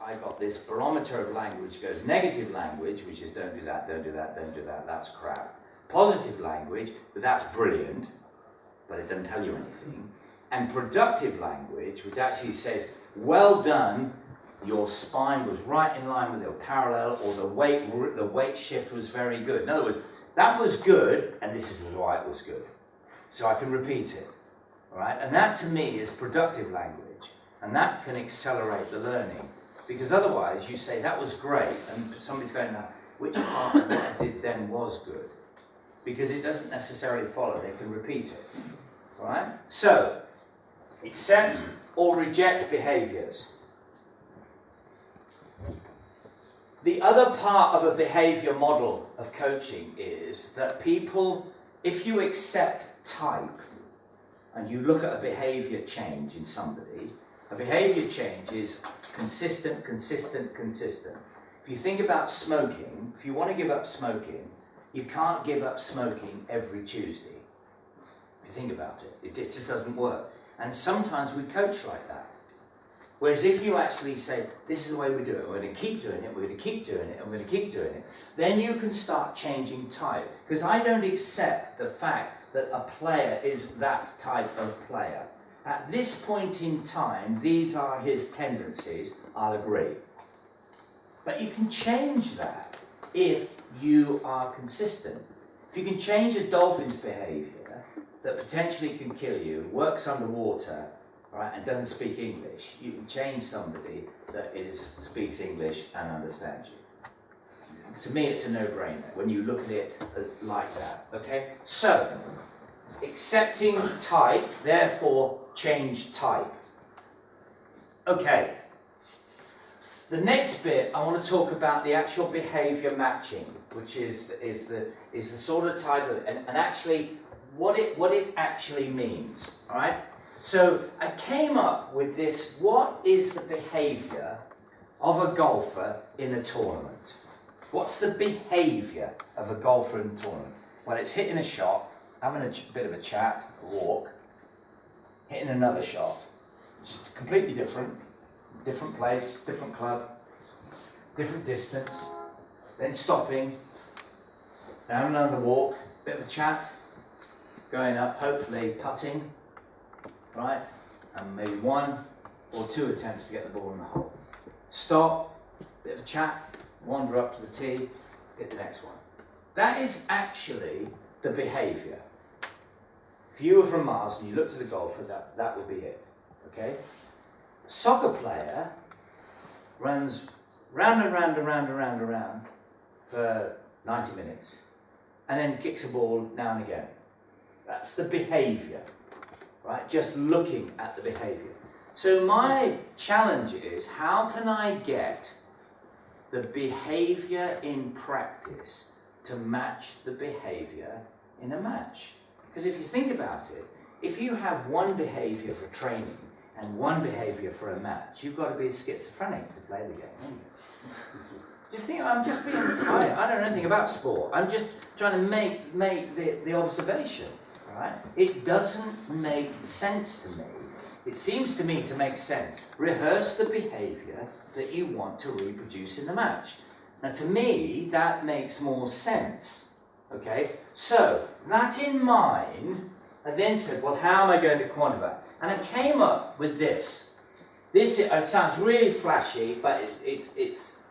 I got this barometer of language goes negative language, which is don't do that, don't do that, don't do that, that's crap. Positive language, but that's brilliant, but it doesn't tell you anything. And productive language, which actually says, well done, your spine was right in line with your parallel, or the weight shift was very good. In other words, that was good, and this is why it was good. So I can repeat it, all right? And that to me is productive language, and that can accelerate the learning. Because otherwise you say, that was great, and somebody's going, now, which part of what I did then was good? Because it doesn't necessarily follow, they can repeat it, all right? So, accept or reject behaviours. The other part of a behaviour model of coaching is that people, if you accept type and you look at a behaviour change in somebody, a behaviour change is consistent, consistent, consistent. If you think about smoking, if you want to give up smoking, you can't give up smoking every Tuesday. If you think about it, it just doesn't work. And sometimes we coach like that. Whereas if you actually say, this is the way we do it, we're going to keep doing it, we're going to keep doing it, and we're going to keep doing it, then you can start changing type. Because I don't accept the fact that a player is that type of player. At this point in time, these are his tendencies, I'll agree. But you can change that if you are consistent. If you can change a dolphin's behaviour that potentially can kill you, works underwater, right, and doesn't speak English, you can change somebody that speaks English and understands you. To me, it's a no-brainer when you look at it like that, okay? So, accepting type, therefore change type. Okay. The next bit, I want to talk about the actual behaviour matching, which is the sort of title, and actually what it actually means, all right? So I came up with this, what is the behaviour of a golfer in a tournament? What's the behaviour of a golfer in a tournament? Well, it's hitting a shot, having a bit of a chat, a walk, hitting another shot. It's just completely different place, different club, different distance, then stopping, having another walk, bit of a chat, going up, hopefully putting, right, and maybe 1 or 2 attempts to get the ball in the hole. Stop, bit of a chat, wander up to the tee, hit the next one. That is actually the behaviour. If you were from Mars and you looked at the golfer, that would be it, okay? A soccer player runs round and round and round and round and round for 90 minutes and then kicks a ball now and again. That's the behaviour, right? Just looking at the behaviour. So my challenge is, how can I get the behaviour in practice to match the behaviour in a match? Because if you think about it, if you have one behaviour for training and one behaviour for a match, you've got to be schizophrenic to play the game, haven't you? Just think, I don't know anything about sport. I'm just trying to make the observation, right? It doesn't make sense to me. It seems to me to make sense. Rehearse the behaviour that you want to reproduce in the match. Now, to me, that makes more sense. Okay? So, that in mind, I then said, well, how am I going to quantify? And I came up with this. This, it sounds really flashy, but it's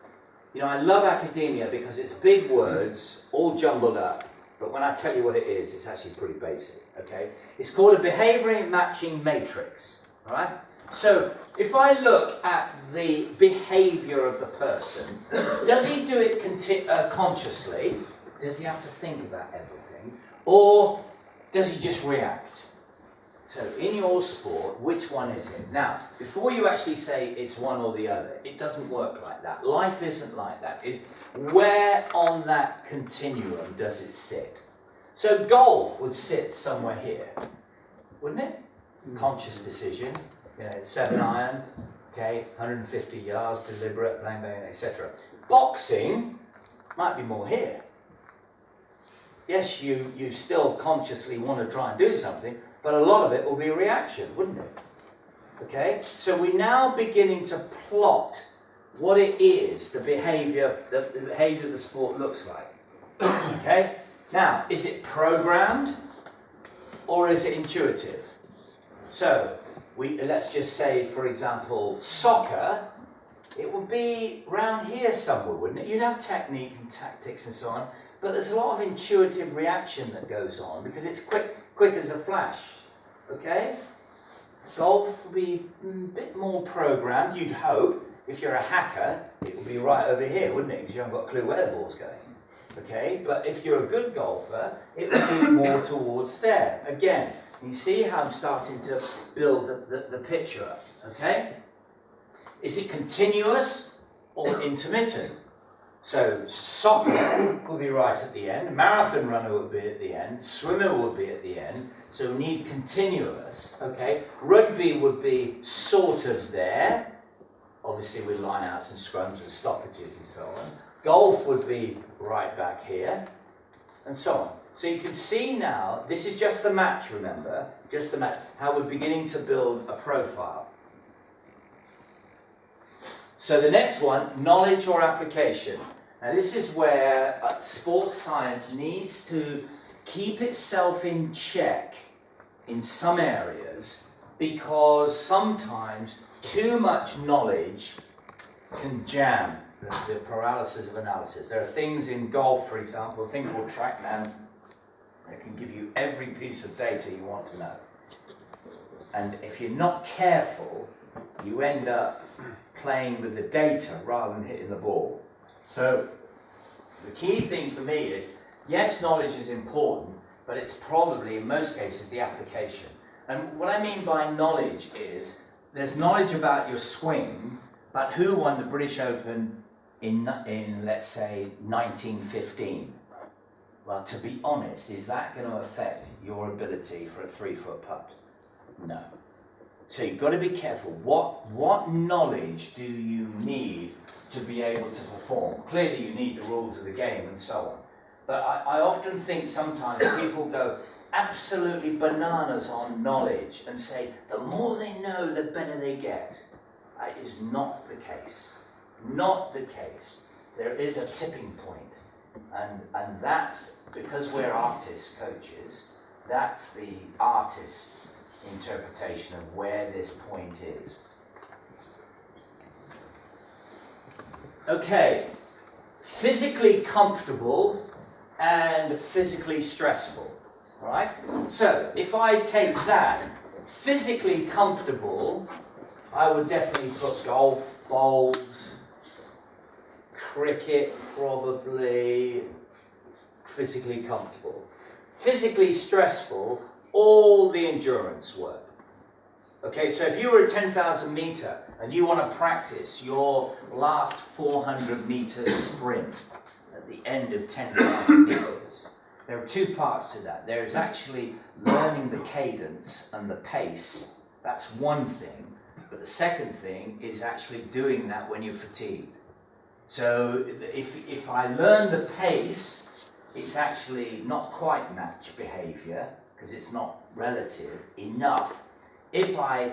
you know, I love academia because it's big words, all jumbled up. But when I tell you what it is, it's actually pretty basic, okay? It's called a behaviour matching matrix, all right? So, if I look at the behaviour of the person, does he do it consciously? Does he have to think about everything? Or does he just react? So, in your sport, which one is it? Now, before you actually say it's one or the other, it doesn't work like that. Life isn't like that. It's where on that continuum does it sit? So, golf would sit somewhere here, wouldn't it? Conscious decision, you know, 7-iron, okay, 150 yards, deliberate, bang, bang, etc. Boxing might be more here. Yes, you still consciously want to try and do something, but a lot of it will be reaction, wouldn't it? Okay, so we're now beginning to plot what it is, the behaviour the sport looks like. Okay? Now, is it programmed or is it intuitive? So, let's just say, for example, soccer, it would be round here somewhere, wouldn't it? You'd have technique and tactics and so on, but there's a lot of intuitive reaction that goes on because it's quick as a flash. Okay? Golf would be a bit more programmed, you'd hope. If you're a hacker, it would be right over here, wouldn't it? Because you haven't got a clue where the ball's going. Okay? But if you're a good golfer, it would be more towards there. Again, you see how I'm starting to build the picture up. Okay? Is it continuous or intermittent? So soccer will be right at the end, marathon runner will be at the end, swimmer will be at the end, so we need continuous, okay? Rugby would be sort of there, obviously with line-outs and scrums and stoppages and so on. Golf would be right back here, and so on. So you can see now, this is just the match, remember, just the match, how we're beginning to build a profile. So the next one, knowledge or application. Now this is where sports science needs to keep itself in check in some areas because sometimes too much knowledge can jam the paralysis of analysis. There are things in golf, for example, a thing called TrackMan that can give you every piece of data you want to know. And if you're not careful, you end up playing with the data rather than hitting the ball. So the key thing for me is, yes, knowledge is important, but it's probably, in most cases, the application. And what I mean by knowledge is, there's knowledge about your swing, but who won the British Open in let's say, 1915? Well, to be honest, is that going to affect your ability for a 3-foot putt? No. So you've got to be careful. What knowledge do you need to be able to perform? Clearly you need the rules of the game and so on. But I often think sometimes people go absolutely bananas on knowledge and say the more they know, the better they get. That is not the case. Not the case. There is a tipping point. And that's, because we're artist coaches, that's the artist interpretation of where this point is. Okay, physically comfortable and physically stressful, all right? So, if I take that, physically comfortable, I would definitely put golf, bowls, cricket, probably physically comfortable. Physically stressful, all the endurance work. Okay, so if you were a 10,000 meter and you want to practice your last 400 meter sprint at the end of 10,000 meters, there are two parts to that. There is actually learning the cadence and the pace. That's one thing. But the second thing is actually doing that when you're fatigued. So if I learn the pace, it's actually not quite match behaviour, because it's not relative enough. If I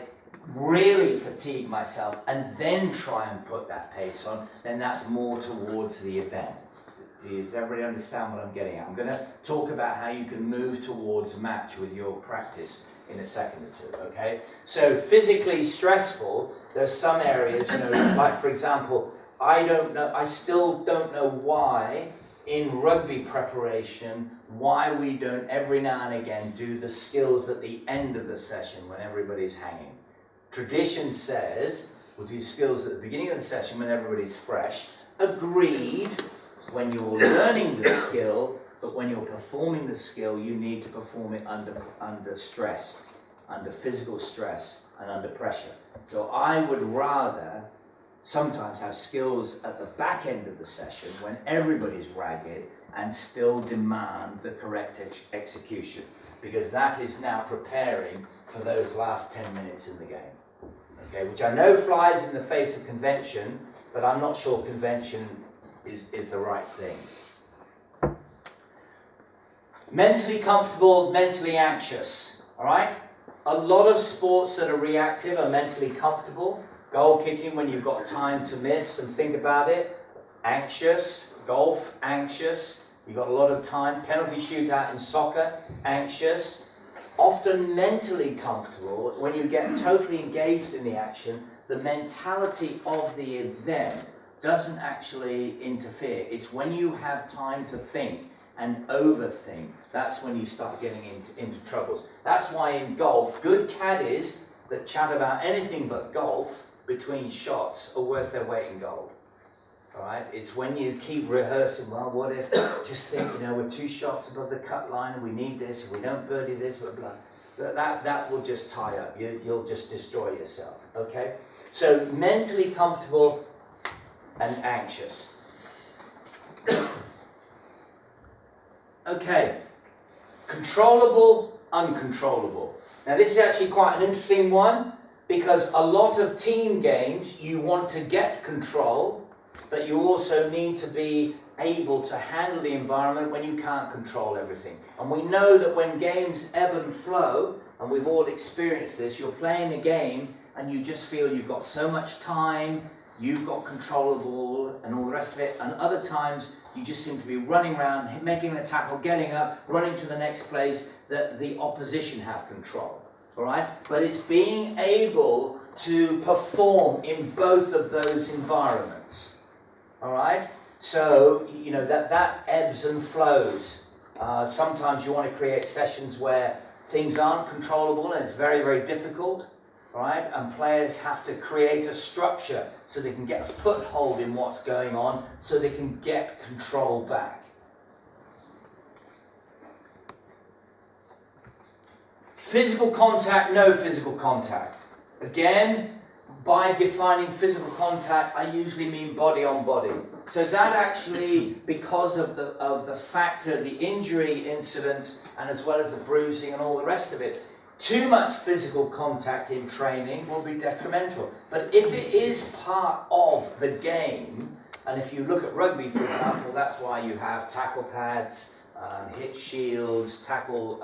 really fatigue myself and then try and put that pace on, then that's more towards the event. Does everybody understand what I'm getting at? I'm going to talk about how you can move towards match with your practice in a second or two, okay? So physically stressful, there's some areas, like for example, I still don't know why in rugby preparation, why we don't every now and again do the skills at the end of the session when everybody's hanging. Tradition says we'll do skills at the beginning of the session when everybody's fresh. Agreed, when you're learning the skill, but when you're performing the skill, you need to perform it under stress, under physical stress and under pressure. So I would rather sometimes have skills at the back end of the session when everybody's ragged and still demand the correct execution, because that is now preparing for those last 10 minutes in the game. Okay, which I know flies in the face of convention, but I'm not sure convention is the right thing. Mentally comfortable, mentally anxious, all right? A lot of sports that are reactive are mentally comfortable. Goal kicking when you've got time to miss and think about it. Anxious. Golf, anxious. You've got a lot of time. Penalty shootout in soccer, anxious. Often mentally comfortable. When you get totally engaged in the action, the mentality of the event doesn't actually interfere. It's when you have time to think and overthink, that's when you start getting into troubles. That's why in golf, good caddies that chat about anything but golf between shots are worth their weight in gold. All right? It's when you keep rehearsing, well, what if, just think, we're 2 shots above the cut line and we need this, if we don't birdie this, blah, blah. That will just tie up. You'll just destroy yourself, okay? So mentally comfortable and anxious. Okay, controllable, uncontrollable. Now this is actually quite an interesting one because a lot of team games you want to get control, but you also need to be able to handle the environment when you can't control everything. And we know that when games ebb and flow, and we've all experienced this, you're playing a game and you just feel you've got so much time, you've got controllable and all the rest of it, and other times you just seem to be running around, making a tackle, getting up, running to the next place that the opposition have control. All right? But it's being able to perform in both of those environments. All right? So, that ebbs and flows. Sometimes you want to create sessions where things aren't controllable and it's very, very difficult. Right? And players have to create a structure so they can get a foothold in what's going on, so they can get control back. Physical contact, no physical contact. Again, by defining physical contact, I usually mean body on body. So that actually, because of the factor, the injury incidents, and as well as the bruising and all the rest of it, too much physical contact in training will be detrimental. But if it is part of the game, and if you look at rugby, for example, that's why you have tackle pads, hit shields, tackle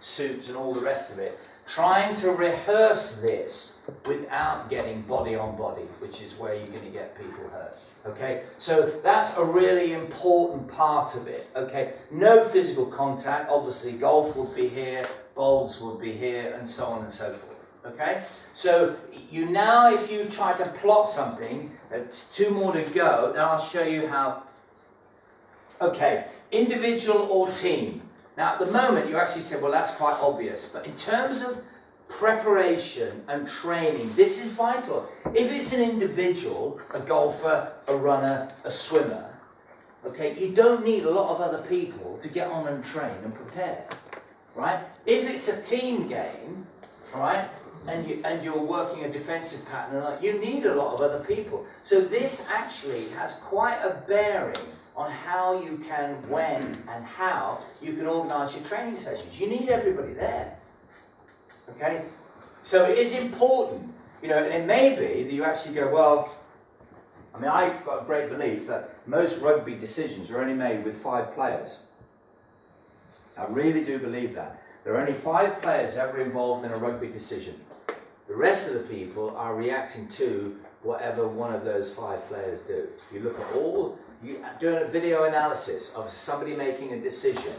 suits, and all the rest of it. Trying to rehearse this without getting body on body, which is where you're going to get people hurt. Okay, so that's a really important part of it. Okay, no physical contact. Obviously, golf would be here, bowls would be here, and so on and so forth. Okay, so if you try to plot something, 2 more to go, and I'll show you how. Okay, individual or team. Now, at the moment, you actually said, well, that's quite obvious, but in terms of preparation and training, this is vital. If it's an individual, a golfer, a runner, a swimmer, okay, you don't need a lot of other people to get on and train and prepare, right? If it's a team game, right, and you're working a defensive pattern, you need a lot of other people. So this actually has quite a bearing on how you can, when and how you can organise your training sessions. You need everybody there. Okay? So it is important, and it may be that you actually go, well, I've got a great belief that most rugby decisions are only made with 5 players. I really do believe that. There are only 5 players ever involved in a rugby decision. The rest of the people are reacting to whatever one of those 5 players do. If you look at doing a video analysis of somebody making a decision,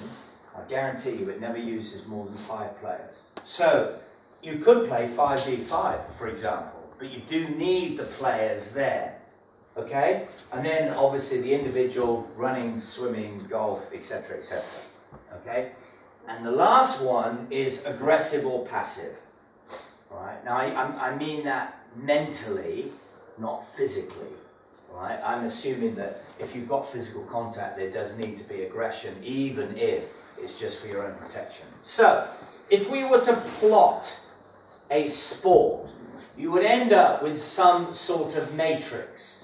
I guarantee you it never uses more than 5 players. So, you could play 5v5, for example, but you do need the players there, okay? And then, obviously, the individual running, swimming, golf, etc., etc., okay? And the last one is aggressive or passive, all right? Now, I mean that mentally, not physically. Right? I'm assuming that if you've got physical contact, there does need to be aggression, even if it's just for your own protection. So, if we were to plot a sport, you would end up with some sort of matrix.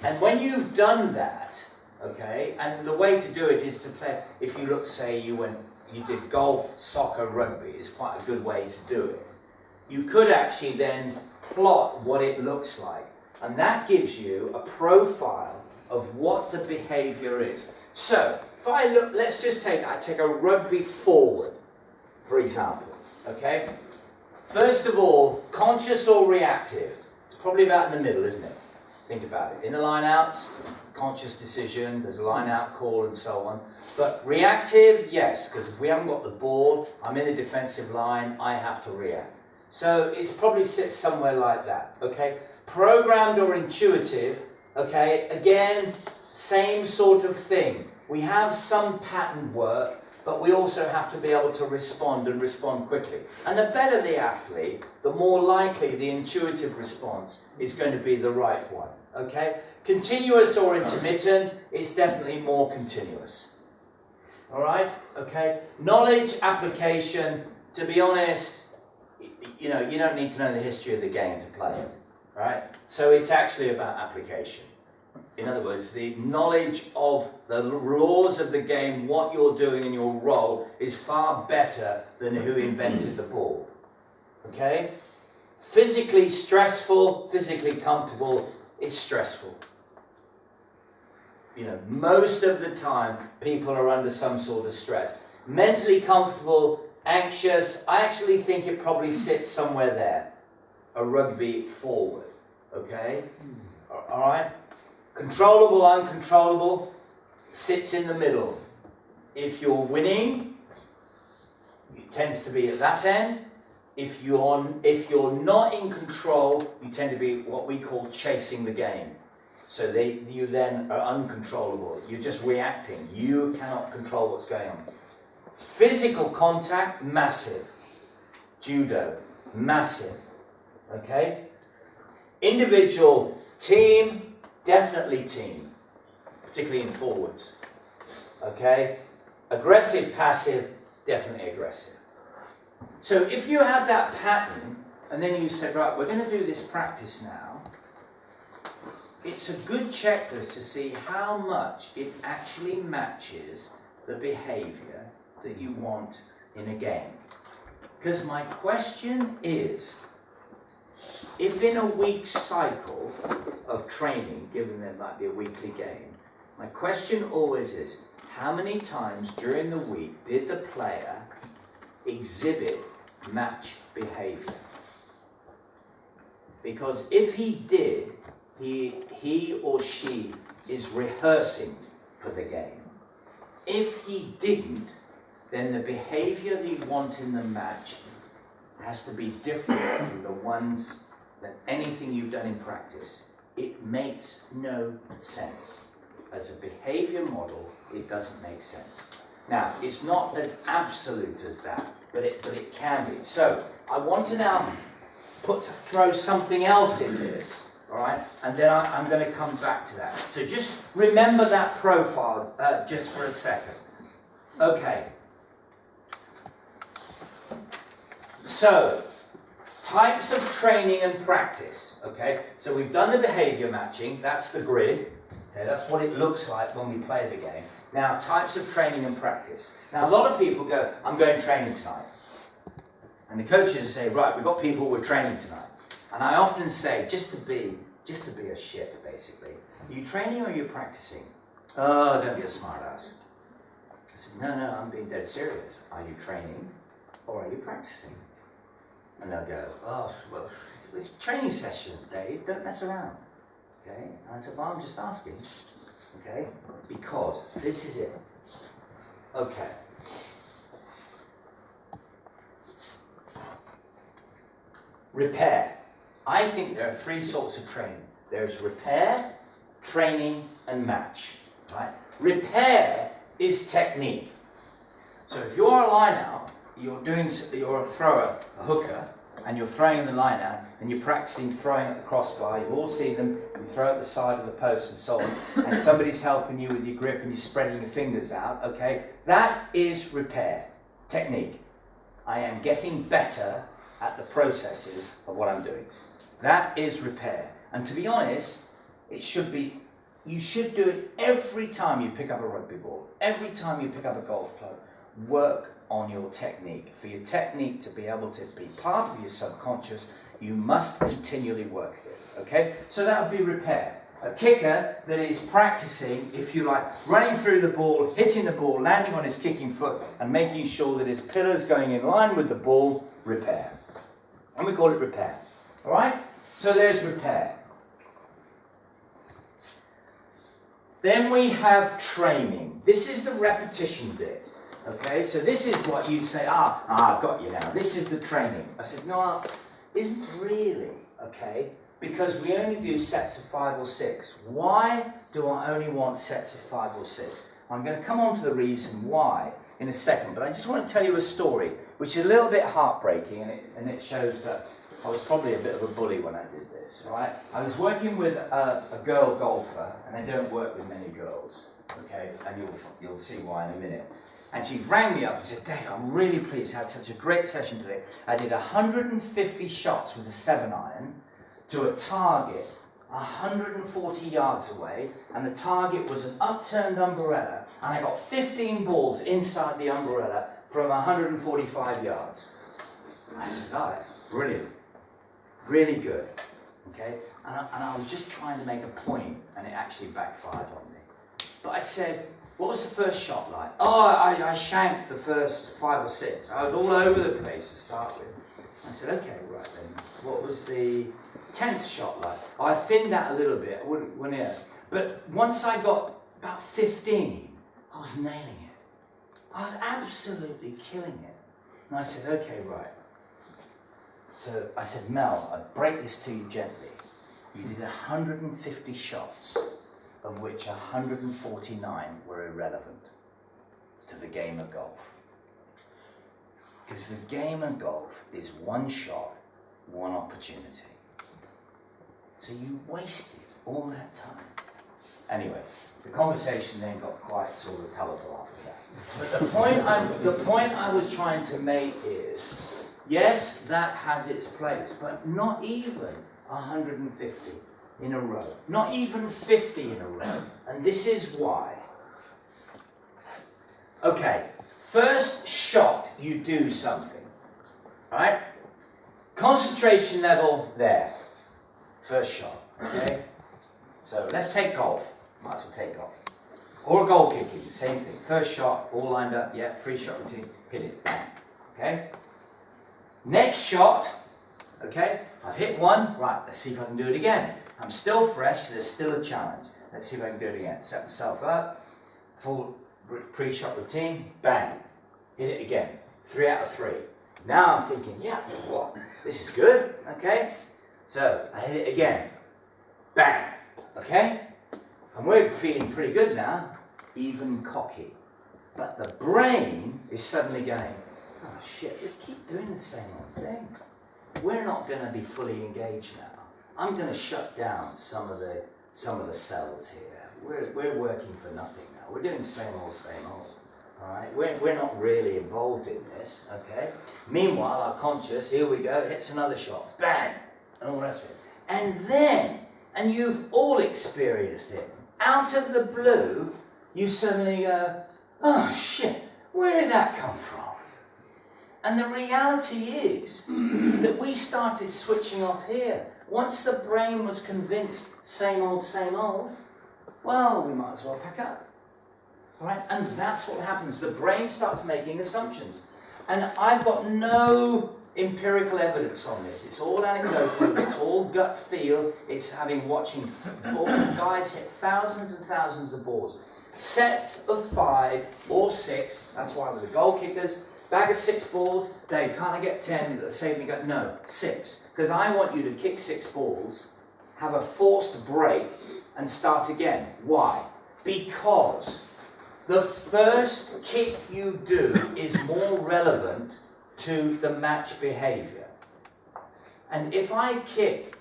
And when you've done that, okay, and the way to do it is to say, if you look, say you did golf, soccer, rugby, is quite a good way to do it. You could actually then plot what it looks like. And that gives you a profile of what the behaviour is. So, if I look, let's just take a rugby forward, for example, okay? First of all, conscious or reactive. It's probably about in the middle, isn't it? Think about it. In the line-outs, conscious decision, there's a line-out call and so on. But reactive, yes, because if we haven't got the ball, I'm in the defensive line, I have to react. So it's probably sits somewhere like that, okay? Programmed or intuitive, okay, again, same sort of thing. We have some pattern work, but we also have to be able to respond and respond quickly. And the better the athlete, the more likely the intuitive response is going to be the right one, okay? Continuous or intermittent, it's definitely more continuous. All right, okay? Knowledge application, to be honest, you know, you don't need to know the history of the game to play it, right? So it's actually about application. In other words, the knowledge of the laws of the game, what you're doing in your role, is far better than who invented the ball, okay? Physically stressful, physically comfortable, it's stressful. You know, most of the time, people are under some sort of stress. Mentally comfortable, anxious, I actually think it probably sits somewhere there. A rugby forward, okay? All right? Controllable, uncontrollable, sits in the middle. If you're winning, it tends to be at that end. If you're not in control, you tend to be what we call chasing the game. So you then are uncontrollable. You're just reacting. You cannot control what's going on. Physical contact, massive. Judo, massive. Okay? Individual, team, definitely team. Particularly in forwards. Okay? Aggressive, passive, definitely aggressive. So if you had that pattern, and then you said, right, we're going to do this practice now, it's a good checklist to see how much it actually matches the behaviour that you want in a game. Because my question is, if in a week's cycle of training, given there might be a weekly game, my question always is, how many times during the week did the player exhibit match behaviour? Because if he did, he or she is rehearsing for the game. If he didn't, then the behaviour that you want in the match has to be different from the ones than anything you've done in practice. It makes no sense. As a behaviour model, it doesn't make sense. Now, it's not as absolute as that, but it can be. So, I want to now throw something else in this, all right? And then I'm going to come back to that. So just remember that profile just for a second. Okay. So, types of training and practice, okay? So we've done the behaviour matching, that's the grid. Okay, that's what it looks like when we play the game. Now, types of training and practice. Now, a lot of people go, I'm going training tonight. And the coaches say, right, we've got people we're training tonight. And I often say, just to be a ship, basically. Are you training or are you practicing? Oh, don't be a smart ass. I said, no, I'm being dead serious. Are you training or are you practicing? And they'll go, oh, well, it's a training session, Dave, don't mess around. Okay? And I said, well, I'm just asking. Okay? Because this is it. Okay. Repair. I think there are three sorts of training. There's repair, training, and match. Right? Repair is technique. So if you're a line-out, you're a thrower, a hooker, and you're throwing the line out, and you're practicing throwing at the crossbar, you've all seen them, you throw at the side of the post and so on, and somebody's helping you with your grip and you're spreading your fingers out, okay? That is repair, technique. I am getting better at the processes of what I'm doing. That is repair. And to be honest, you should do it every time you pick up a rugby ball, every time you pick up a golf club. Work on your technique. For your technique to be able to be part of your subconscious, you must continually work it, okay? So that would be repair. A kicker that is practicing, if you like, running through the ball, hitting the ball, landing on his kicking foot, and making sure that his pillar's going in line with the ball, repair. And we call it repair, all right? So there's repair. Then we have training. This is the repetition bit. Okay, so this is what you'd say, I've got you now. This is the training. I said, no, isn't really, okay? Because we only do sets of 5 or 6. Why do I only want sets of 5 or 6? I'm going to come on to the reason why in a second, but I just want to tell you a story, which is a little bit heartbreaking, and it shows that I was probably a bit of a bully when I did this, right? I was working with a girl golfer, and I don't work with many girls, okay? And you'll see why in a minute. And she rang me up and said, Dave, I'm really pleased, I had such a great session today. I did 150 shots with a 7-iron to a target 140 yards away, and the target was an upturned umbrella, and I got 15 balls inside the umbrella from 145 yards. I said, oh, that's brilliant. Really good. Okay? And I was just trying to make a point, and it actually backfired on me. But I said, what was the first shot like? Oh, I shanked the first 5 or 6. I was all over the place to start with. I said, okay, right then. What was the 10th shot like? Oh, I thinned that a little bit. I wouldn't hear. But once I got about 15, I was nailing it. I was absolutely killing it. And I said, okay, right. So I said, Mel, I break this to you gently. You did 150 shots, of which 149 were irrelevant to the game of golf. Because the game of golf is one shot, one opportunity. So you wasted all that time. Anyway, the conversation then got quite sort of colourful after that. But the point I was trying to make is, yes, that has its place, but not even 150 in a row. Not even 50 in a row. And this is why. Okay, first shot, you do something. Right? Concentration level there. First shot. Okay? So let's take golf. Might as well take golf. Or goal kicking, same thing. First shot, all lined up, yeah, pre-shot routine, hit it. Okay? Next shot, okay, I've hit one, right, let's see if I can do it again. I'm still fresh, there's still a challenge. Let's see if I can do it again. Set myself up, full pre-shot routine, bang, hit it again. 3 out of 3. Now I'm thinking, yeah, what? This is good, okay? So I hit it again, bang, okay? And we're feeling pretty good now, even cocky. But the brain is suddenly going, oh shit, we keep doing the same old thing. We're not going to be fully engaged now. I'm going to shut down some of the cells here. We're working for nothing now. We're doing same old, all right? We're not really involved in this, okay? Meanwhile, our conscious, here we go, hits another shot, bang, and all the rest of it. And then, and you've all experienced it, out of the blue, you suddenly go, oh shit, where did that come from? And the reality is that we started switching off here. Once the brain was convinced, same old, well, we might as well pack up. All right? And that's what happens. The brain starts making assumptions. And I've got no empirical evidence on this. It's all anecdotal, it's all gut feel, it's watching guys hit thousands and thousands of balls. Sets of 5 or 6, that's why with the goal kickers, bag of 6 balls, Dave, can't I get 10? Save me, go, no, 6. Because I want you to kick 6 balls, have a forced break, and start again. Why? Because the first kick you do is more relevant to the match behaviour. And if I kick,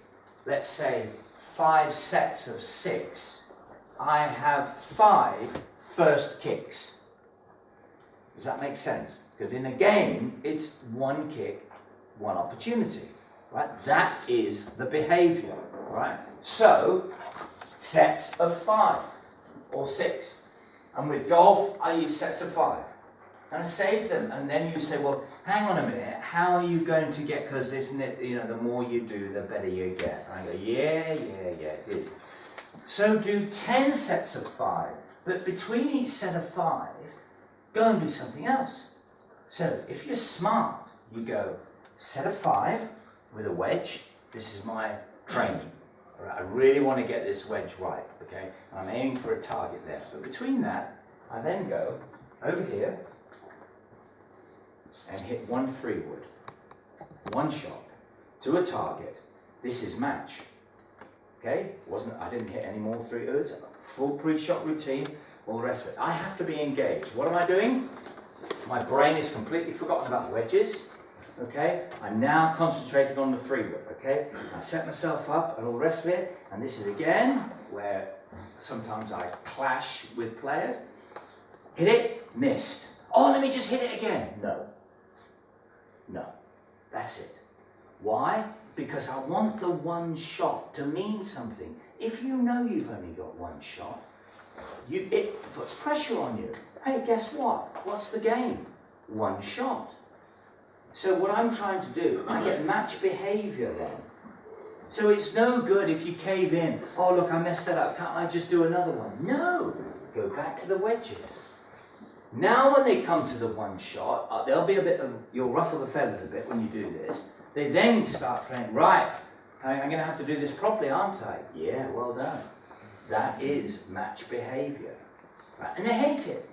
let's say, 5 sets of 6, I have 5 first kicks. Does that make sense? Because in a game, it's 1 kick, 1 opportunity, right? That is the behaviour, right? So, sets of 5 or 6. And with golf, I use sets of 5. And I say to them, and then you say, well, hang on a minute, how are you going to get, because isn't it, the more you do, the better you get. And I go, yeah, it is. So do 10 sets of 5, but between each set of 5, go and do something else. So if you're smart, you go set of 5 with a wedge. This is my training. All right, I really want to get this wedge right, okay? I'm aiming for a target there. But between that, I then go over here and hit 1 3-wood, 1 shot to a target. This is match. Okay? I didn't hit any more 3-woods. Full pre-shot routine, all the rest of it. I have to be engaged. What am I doing? My brain is completely forgotten about wedges. Okay? I'm now concentrating on the 3-wood. Okay? I set myself up and all the rest of it. And this is again where sometimes I clash with players. Hit it, missed. Oh, let me just hit it again. No. No. That's it. Why? Because I want the 1 shot to mean something. If you know you've only got 1 shot, it puts pressure on you. Hey, guess what? What's the game? 1 shot. So what I'm trying to do, I get match behaviour then. So it's no good if you cave in. Oh, look, I messed that up. Can't I just do another one? No. Go back to the wedges. Now when they come to the 1 shot, there'll be a bit of, you'll ruffle the feathers a bit when you do this. They then start playing, right, I'm going to have to do this properly, aren't I? Yeah, well done. That is match behaviour. Right? And they hate it.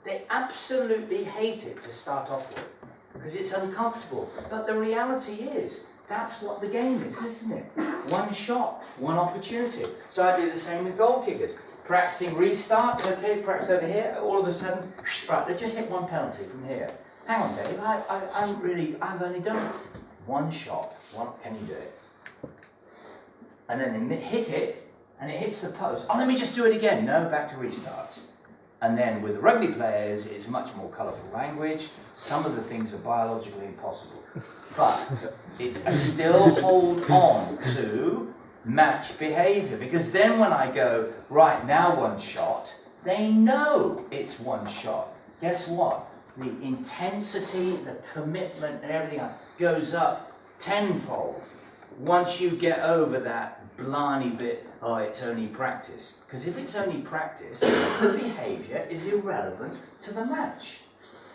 They absolutely hate it to start off with because it's uncomfortable. But the reality is, that's what the game is, isn't it? 1 shot, 1 opportunity. So I do the same with goal kickers. Practicing restarts, okay, practice over here, all of a sudden, right, they just hit 1 penalty from here. Hang on, Dave, I've only done 1 shot. Can you do it? And then they hit it, and it hits the post. Oh, let me just do it again. No, back to restarts. And then with rugby players, it's much more colourful language. Some of the things are biologically impossible. But it's still hold on to match behaviour. Because then when I go, right, now 1 shot, they know it's 1 shot. Guess what? The intensity, the commitment and everything else goes up tenfold once you get over that blarney bit, oh, it's only practice. Because if it's only practice, the behaviour is irrelevant to the match.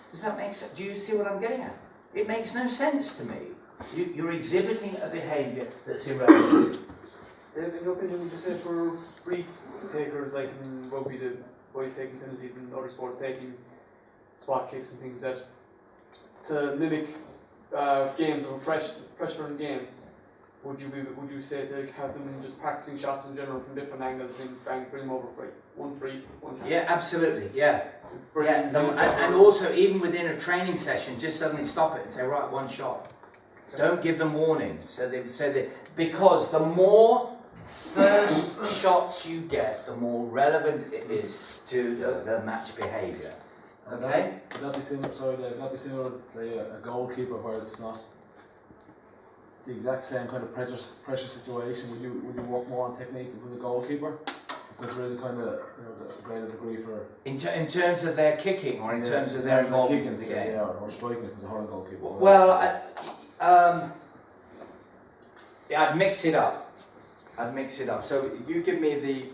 Does that make sense? Do you see what I'm getting at? It makes no sense to me. You're exhibiting a behaviour that's irrelevant. In your opinion, would you say for free takers, like in rugby, the boys taking penalties and other sports taking spot kicks and things, that to mimic games or pressure in games, would you say to have them just practicing shots in general from different angles and bring them over for 1 free, 1 chance? Yeah, absolutely. Yeah. And also, even within a training session, just suddenly stop it and say, right, 1 shot. Don't give them warning. Because the more first shots you get, the more relevant it is to the match behaviour. Okay? Would that be similar, say, a goalkeeper where it's not the exact same kind of pressure situation? Would you work more on technique with the goalkeeper? Because there is a kind of a greater degree for... In terms of their kicking or in terms of their involvement in the game? Yeah, or striking as a hurling goalkeeper. Well, I'd mix it up. So you give me the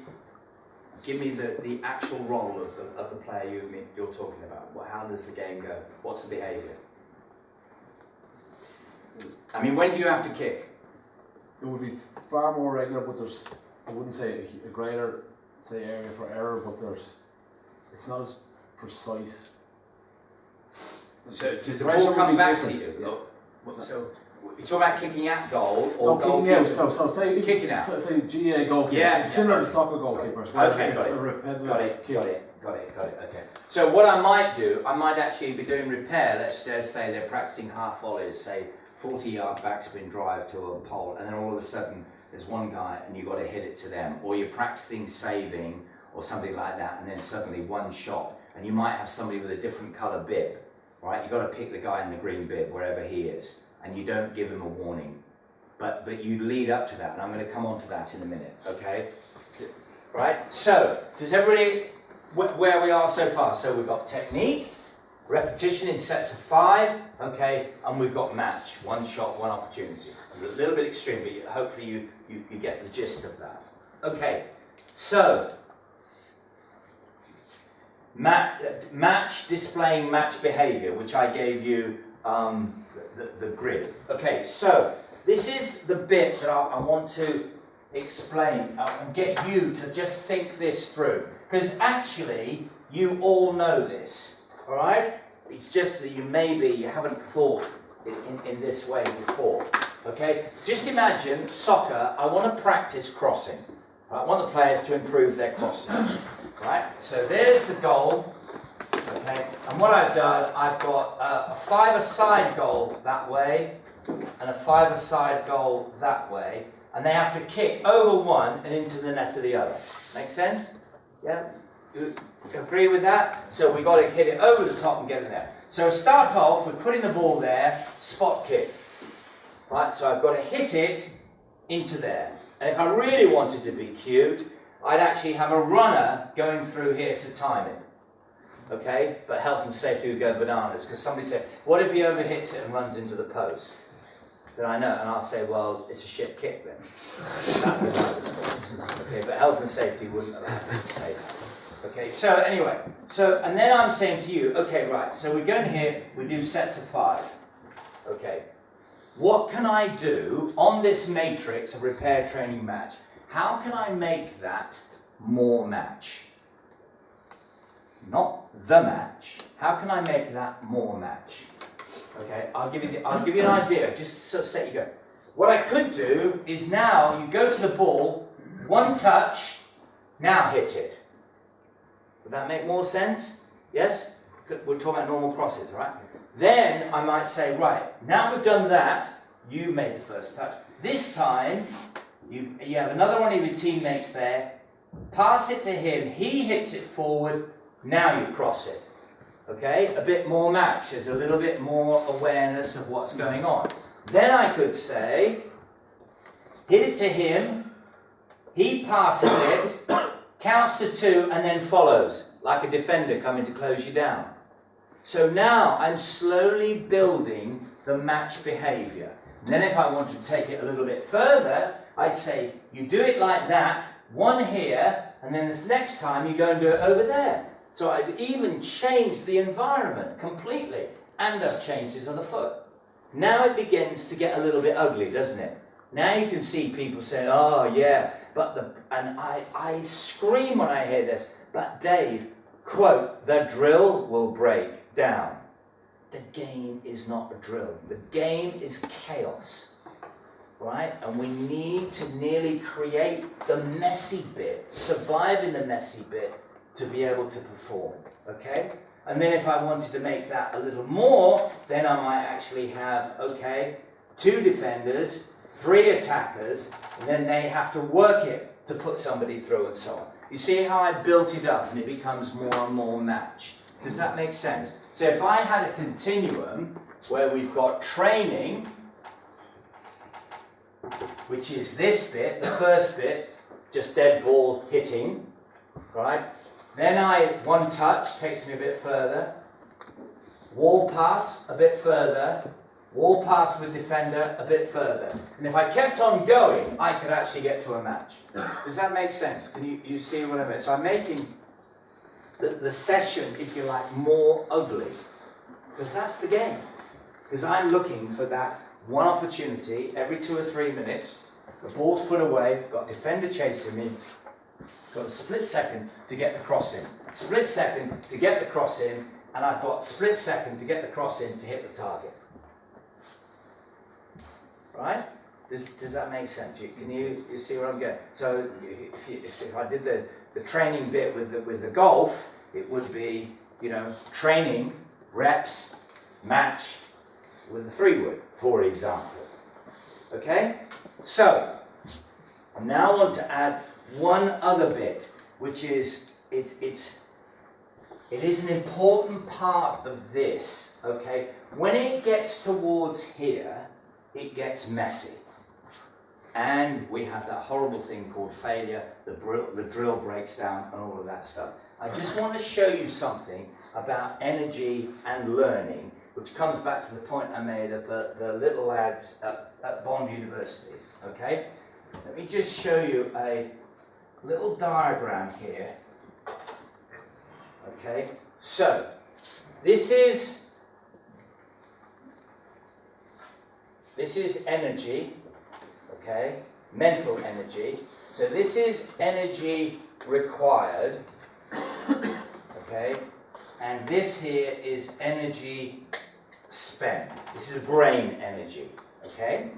actual role of the player you're talking about. How does the game go? What's the behaviour? I mean, when do you have to kick? It would be far more regular, but there's, I wouldn't say a greater, say, area for error, but it's not as precise. So does the ball come back to you? Yeah. So you talk about kicking at goal or kicking out. So say kicking out. So say GA goalkeeper. Yeah. Similar to soccer goalkeepers. Okay, got it. Okay. So what I might do, I might actually be doing repair. Let's just say they're practicing half volleys, say 40-yard backspin drive to a pole, and then all of a sudden there's one guy and you've got to hit it to them, or you're practicing saving or something like that, and then suddenly 1 shot, and you might have somebody with a different colour bib, right? You've got to pick the guy in the green bib wherever he is, and you don't give him a warning, but you lead up to that, and I'm going to come on to that in a minute, okay? Right? So does everybody where we are so far? So we've got technique, repetition in sets of 5, okay, and we've got match, 1 shot, 1 opportunity. A little bit extreme, but hopefully you get the gist of that. Okay, so match displaying match behaviour, which I gave you the grid. Okay, so this is the bit that I want to explain and get you to just think this through. Because actually, you all know this, all right? It's just that you haven't thought in this way before, okay? Just imagine soccer, I want to practice crossing. I want the players to improve their crossing, right? So there's the goal, okay? And what I've done, I've got a five-a-side goal that way, and a five-a-side goal that way, and they have to kick over one and into the net of the other. Make sense? Yeah? You agree with that? So we've got to hit it over the top and get it there. So start off with putting the ball there, spot kick. Right, so I've got to hit it into there. And if I really wanted to be cute, I'd actually have a runner going through here to time it. Okay? But health and safety would go bananas, because somebody said, what if he overhits it and runs into the post? Then I know, and I'll say, well, it's a shit kick then. That would be my response. Okay, but health and safety wouldn't allow me to say that. Okay, so anyway, and then I'm saying to you, okay, right, so we're going here, we do sets of 5. Okay, what can I do on this matrix of repair, training, match? How can I make that more match? Not the match. How can I make that more match? Okay, I'll give you an idea, just to sort of set you go. What I could do is now you go to the ball, one touch, now hit it. Would that make more sense? Yes? We're talking about normal crosses, right? Then I might say, right, now we've done that, you made the first touch. This time, you have another one of your teammates there, pass it to him, he hits it forward, now you cross it. Okay? A bit more match, there's a little bit more awareness of what's going on. Then I could say, hit it to him, he passes it, counts to 2 and then follows, like a defender coming to close you down. So now I'm slowly building the match behaviour. Then if I want to take it a little bit further, I'd say, you do it like that, one here, and then this next time you go and do it over there. So I've even changed the environment completely, and I've changed his other foot. Now it begins to get a little bit ugly, doesn't it? Now you can see people saying, oh yeah, and I scream when I hear this, but Dave, quote, the drill will break down. The game is not a drill. The game is chaos, right? And we need to nearly create the messy bit, survive in the messy bit to be able to perform, okay? And then if I wanted to make that a little more, then I might actually have, okay, 2 defenders, 3 attackers, and then they have to work it to put somebody through and so on. You see how I built it up and it becomes more and more match. Does that make sense? So if I had a continuum where we've got training, which is this bit, the first bit, just dead ball hitting, right? Then one touch takes me a bit further, wall pass a bit further, wall pass with defender a bit further. And if I kept on going, I could actually get to a match. Does that make sense? Can you see what I mean? So I'm making the session, if you like, more ugly. Because that's the game. Because I'm looking for that one opportunity every 2 or 3 minutes. The ball's put away, got a defender chasing me, got a split second to get the cross in. Split second to get the cross in, and I've got split second to get the cross in to hit the target. Right? Does that make sense? Can you see where I'm going? So if I did the training bit with the golf, it would be, training, reps, match with the 3-wood, for example. Okay? So, I now want to add one other bit, which is, it is an important part of this, okay? When it gets towards here, it gets messy. And we have that horrible thing called failure, the drill breaks down and all of that stuff. I just want to show you something about energy and learning, which comes back to the point I made of the little lads at Bond University, okay? Let me just show you a little diagram here, okay? So, this is This is energy, okay? Mental energy. So this is energy required, okay? And this here is energy spent. This is brain energy, okay?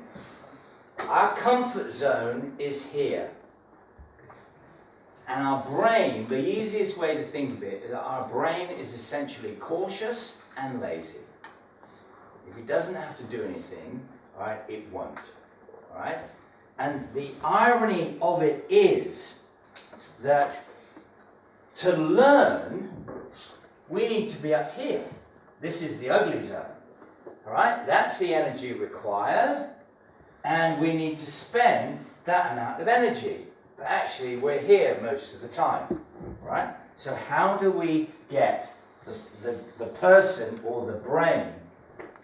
Our comfort zone is here. And our brain, the easiest way to think of it is that our brain is essentially cautious and lazy. If it doesn't have to do anything, all right, it won't. All right? And the irony of it is that to learn, we need to be up here. This is the ugly zone. All right? That's the energy required, and we need to spend that amount of energy. But actually, we're here most of the time. Right? So how do we get the person or the brain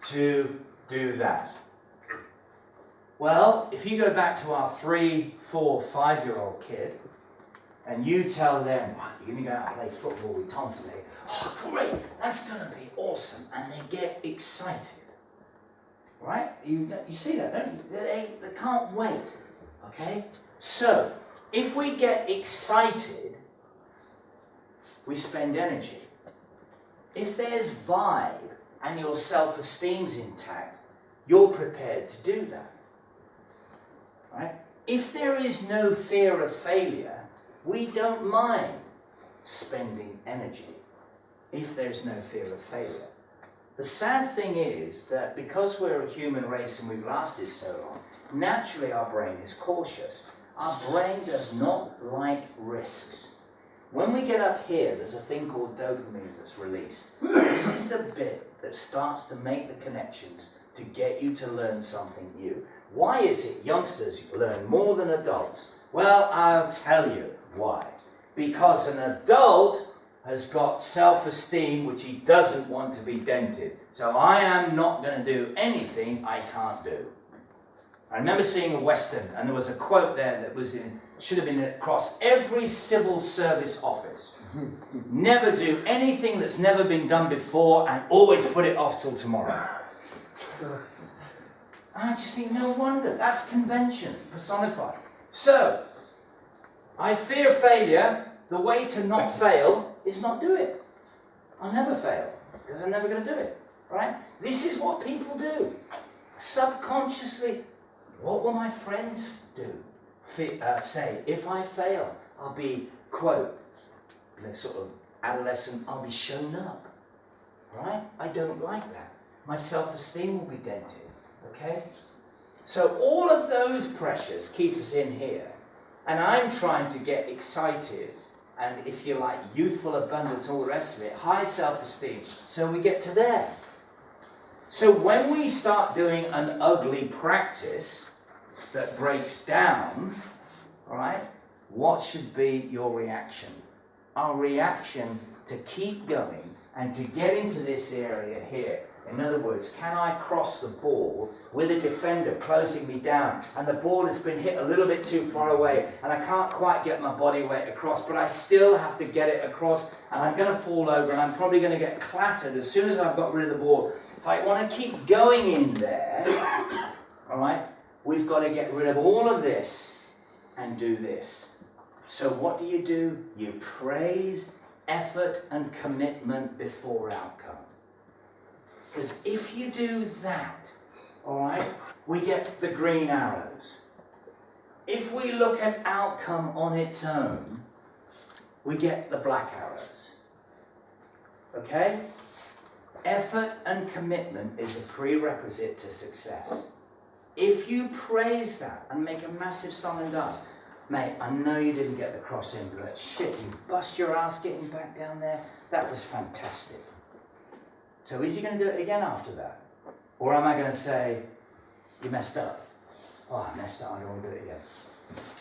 to do that? Well, if you go back to our 3, 4, 5-year-old kid, and you tell them, "What, you're going to go out and play football with Tom today?" "Oh, great, that's going to be awesome." And they get excited. Right? You see that, don't you? They can't wait. Okay? So, if we get excited, we spend energy. If there's vibe and your self-esteem's intact, you're prepared to do that. Right? If there is no fear of failure, we don't mind spending energy. If there's no fear of failure. The sad thing is that because we're a human race and we've lasted so long, naturally our brain is cautious. Our brain does not like risks. When we get up here, there's a thing called dopamine that's released. This is the bit that starts to make the connections to get you to learn something new. Why is it youngsters learn more than adults? Well, I'll tell you why. Because an adult has got self-esteem which he doesn't want to be dented. So I am not going to do anything I can't do. I remember seeing a Western, and there was a quote there that should have been across every civil service office. Never do anything that's never been done before, and always put it off till tomorrow. I just think, no wonder, that's convention personified. So, I fear failure. The way to not fail is not do it. I'll never fail, because I'm never going to do it. Right? This is what people do. Subconsciously, what will my friends do? Say, if I fail, I'll be, quote, sort of adolescent, I'll be shown up. Right? I don't like that. My self-esteem will be dented. Okay? So all of those pressures keep us in here. And I'm trying to get excited, and if you like, youthful abundance, all the rest of it, high self-esteem, so we get to there. So when we start doing an ugly practice that breaks down, all right, what should be your reaction? Our reaction to keep going and to get into this area here. In other words, can I cross the ball with a defender closing me down, and the ball has been hit a little bit too far away and I can't quite get my body weight across, but I still have to get it across, and I'm going to fall over and I'm probably going to get clattered as soon as I've got rid of the ball. If I want to keep going in there, all right, we've got to get rid of all of this and do this. So what do? You praise effort and commitment before outcome. Because if you do that, all right, we get the green arrows. If we look at outcome on its own, we get the black arrows. Okay? Effort and commitment is a prerequisite to success. If you praise that and make a massive song and dance, mate, I know you didn't get the cross in, but shit, you bust your ass getting back down there. That was fantastic. So is he going to do it again after that? Or am I going to say, you messed up? Oh, I messed up, I don't want to do it again.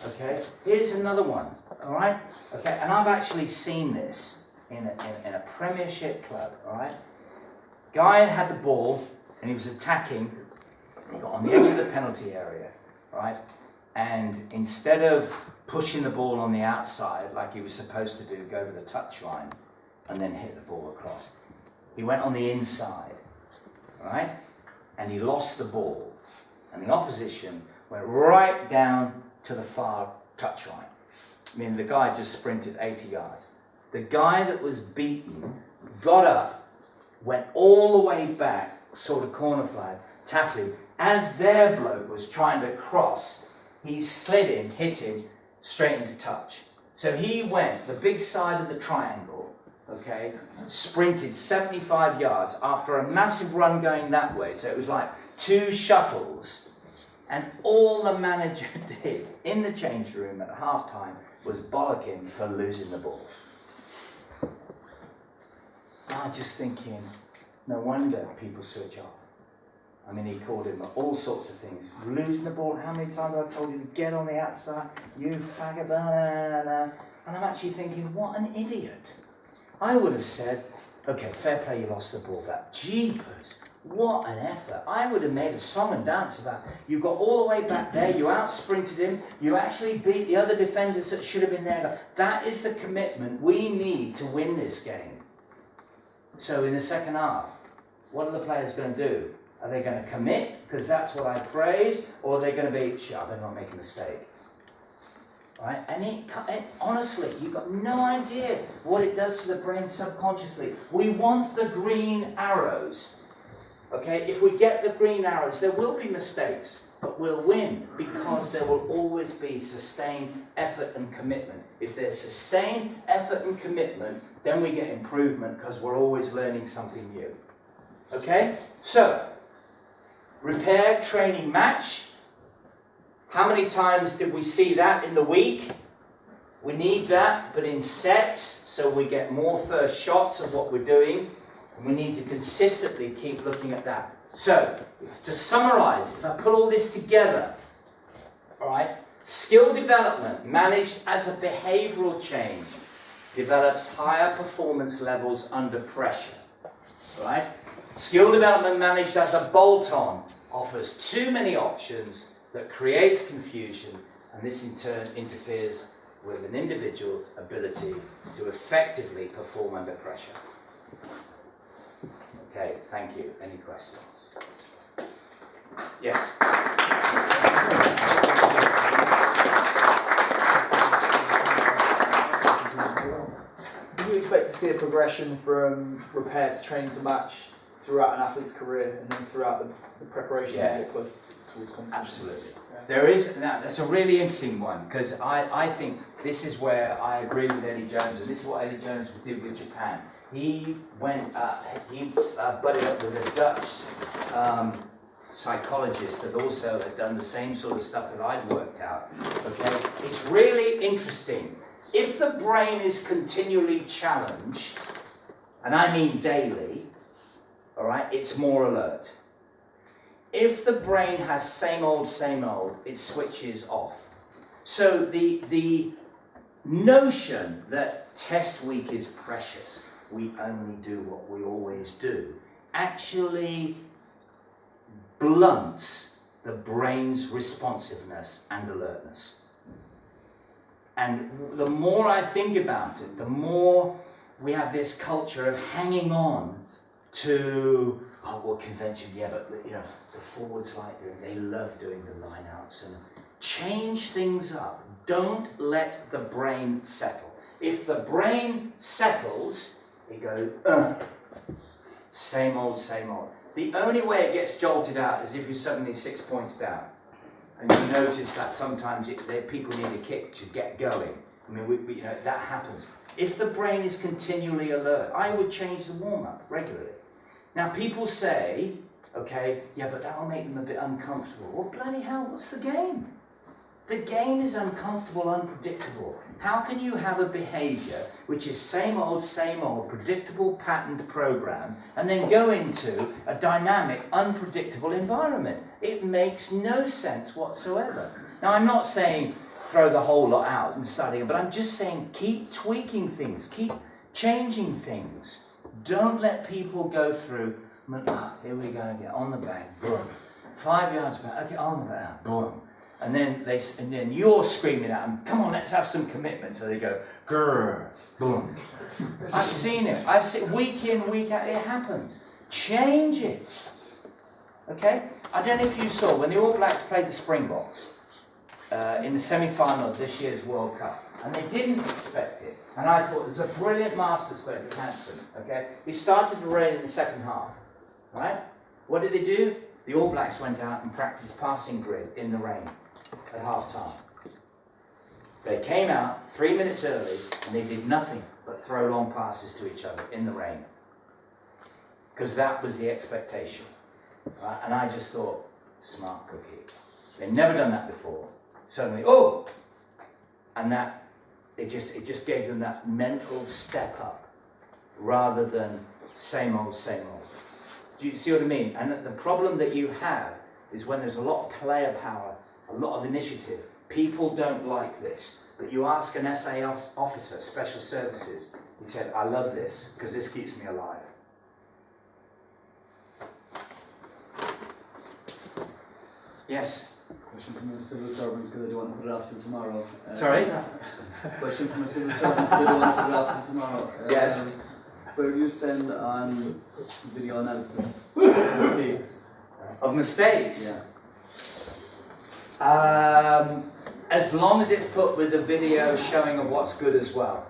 Okay, here's another one, all right? Okay, and I've actually seen this in a Premiership club, all right? Guy had the ball, and he was attacking, and he got on the edge of the penalty area, right? And instead of pushing the ball on the outside, like he was supposed to do, go to the touchline, and then hit the ball across, he went on the inside, right? And he lost the ball. and the opposition went right down to the far touchline. I mean, the guy just sprinted 80 yards. The guy that was beaten got up, went all the way back, sort of corner flag, tackling. As their bloke was trying to cross, he slid him, hit him, straight into touch. So he went the big side of the triangle, okay, sprinted 75 yards after a massive run going that way. So it was like 2 shuttles. And all the manager did in the change room at half-time was bollock him for losing the ball. I'm just thinking, no wonder people switch off. I mean, he called him all sorts of things. Losing the ball, how many times I've told you to get on the outside, you faggot, blah, blah, blah, blah. And I'm actually thinking, what an idiot. I would have said, okay, fair play, you lost the ball, but jeepers, what an effort. I would have made a song and dance about it. You got all the way back there, you out-sprinted him, you actually beat the other defenders that should have been there. That is the commitment we need to win this game. So in the second half, what are the players going to do? Are they going to commit, because that's what I praise, or are they going to be, shit, I better not make a mistake? Right? And it, honestly, you've got no idea what it does to the brain subconsciously. We want the green arrows. Okay? If we get the green arrows, there will be mistakes, but we'll win, because there will always be sustained effort and commitment. If there's sustained effort and commitment, then we get improvement, because we're always learning something new. Okay? So, repair, training, match. How many times did we see that in the week? We need that, but in sets, so we get more first shots of what we're doing. And we need to consistently keep looking at that. So, to summarize, if I put all this together, all right, skill development managed as a behavioral change develops higher performance levels under pressure. Right? Skill development managed as a bolt-on offers too many options that creates confusion, and this in turn interferes with an individual's ability to effectively perform under pressure. Okay, thank you. Any questions? Yes? Do you expect to see a progression from repair to training to match throughout an athlete's career and then throughout the preparation to get close towards competition? Absolutely. There is, now that's a really interesting one, because I think this is where I agree with Eddie Jones, and this is what Eddie Jones did with Japan. He went, buddied up with a Dutch psychologist that also had done the same sort of stuff that I'd worked out. Okay, it's really interesting. If the brain is continually challenged, and I mean daily, all right, it's more alert. If the brain has same old, it switches off. So the notion that test week is precious, we only do what we always do, actually blunts the brain's responsiveness and alertness. And the more I think about it, the more we have this culture of hanging on to, oh, well, convention, yeah, but you know, the forwards they love doing the line outs, and change things up. Don't let the brain settle. If the brain settles, it goes, same old. The only way it gets jolted out is if you're suddenly 6 points down. And you notice that sometimes people need a kick to get going. I mean, you know, that happens. If the brain is continually alert, I would change the warm-up regularly. Now, people say, okay, yeah, but that'll make them a bit uncomfortable. Well, bloody hell, what's the game? The game is uncomfortable, unpredictable. How can you have a behaviour which is same old, predictable, patterned program, and then go into a dynamic, unpredictable environment? It makes no sense whatsoever. Now, I'm not saying throw the whole lot out and start again, but I'm just saying keep tweaking things, keep changing things. Don't let people go through, here we go again, on the back, boom. 5 yards back, okay, on the back, boom. And then you're screaming at them, come on, let's have some commitment. So they go, grrr, boom. I've seen it. I've seen week in, week out, it happens. Change it. Okay? I don't know if you saw, when the All Blacks played the Springboks in the semi-final of this year's World Cup, and they didn't expect it, and I thought it was a brilliant masterstroke, Hansen, okay? It started to rain in the second half, right? What did they do? The All Blacks went out and practiced passing grid in the rain at half-time. So they came out 3 minutes early, and they did nothing but throw long passes to each other in the rain. Because that was the expectation. Right? And I just thought, smart cookie. They'd never done that before. Suddenly, oh! And that, it just gave them that mental step up, rather than same old, same old. Do you see what I mean? And the problem that you have is when there's a lot of player power, a lot of initiative, people don't like this. But you ask an SA officer, special services, he said, I love this, because this keeps me alive. Yes? Question from a civil servant, because I don't want to put it off till tomorrow. Sorry? Question from a civil servant, because I don't want to put it off till tomorrow. Yes. Where do you stand on video analysis mistakes? Of mistakes? Yeah. As long as it's put with a video showing of what's good as well.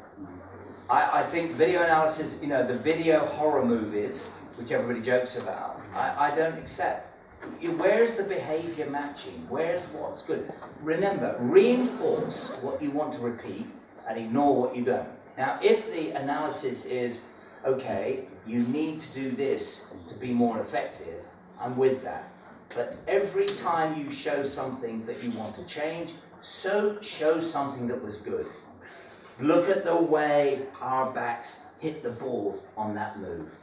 I think video analysis, you know, the video horror movies, which everybody jokes about, I don't accept. Where's the behaviour matching? Where's what's good? Remember, reinforce what you want to repeat and ignore what you don't. Now, if the analysis is, okay, you need to do this to be more effective, I'm with that. But every time you show something that you want to change, so show something that was good. Look at the way our backs hit the ball on that move.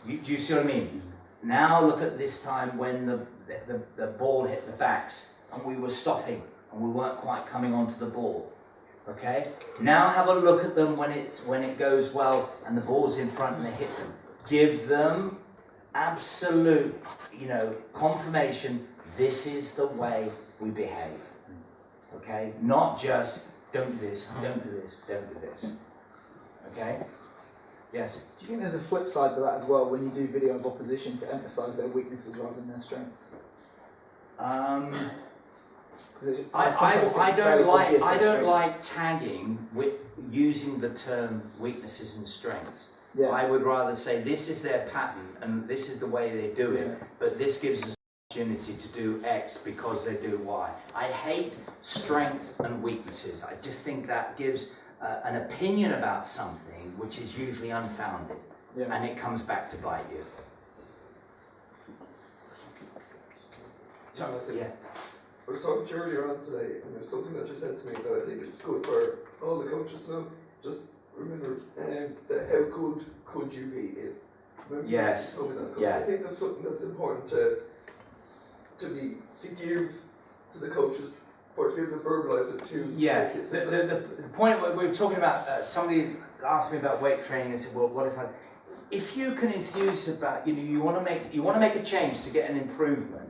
Do you see what I mean? Now look at this time when the ball hit the backs and we were stopping and we weren't quite coming onto the ball. Okay? Now have a look at them when it goes well and the ball's in front and they hit them. Give them absolute, confirmation. This is the way we behave. Okay? Not just don't do this, don't do this, don't do this. Okay? Yes? Do you think there's a flip side to that as well when you do video of opposition to emphasise their weaknesses rather than their strengths? I don't like tagging with using the term weaknesses and strengths. Yeah. I would rather say this is their pattern and this is the way they do it, but this gives us opportunity to do X because they do Y. I hate strength and weaknesses. I just think that gives an opinion about something which is usually unfounded, and it comes back to bite you. So, yeah. I was talking to you earlier on today, and there's something that you said to me that I think it's good for all the coaches to know. Just remember that how good could you be if? Remember Yes. you told me that. Yeah. I think that's something that's important to give to the coaches, or to be able to verbalise it to Yeah. the kids. The point we were talking about, somebody asked me about weight training and said, well, what if you can enthuse about, you want to make a change to get an improvement,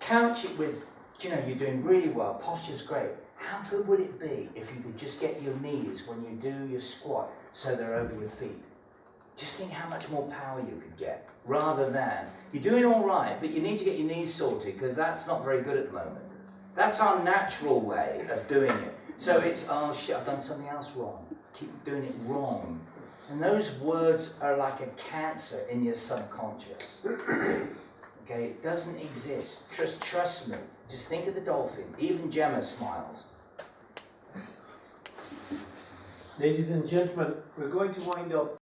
couch it with, you're doing really well, posture's great. How good would it be if you could just get your knees when you do your squat so they're over your feet? Just think how much more power you could get, rather than, you're doing all right, but you need to get your knees sorted because that's not very good at the moment. That's our natural way of doing it. So it's, oh shit, I've done something else wrong. Keep doing it wrong. And those words are like a cancer in your subconscious. Okay, it doesn't exist. Trust me. Just think of the dolphin. Even Gemma smiles. Ladies and gentlemen, we're going to wind up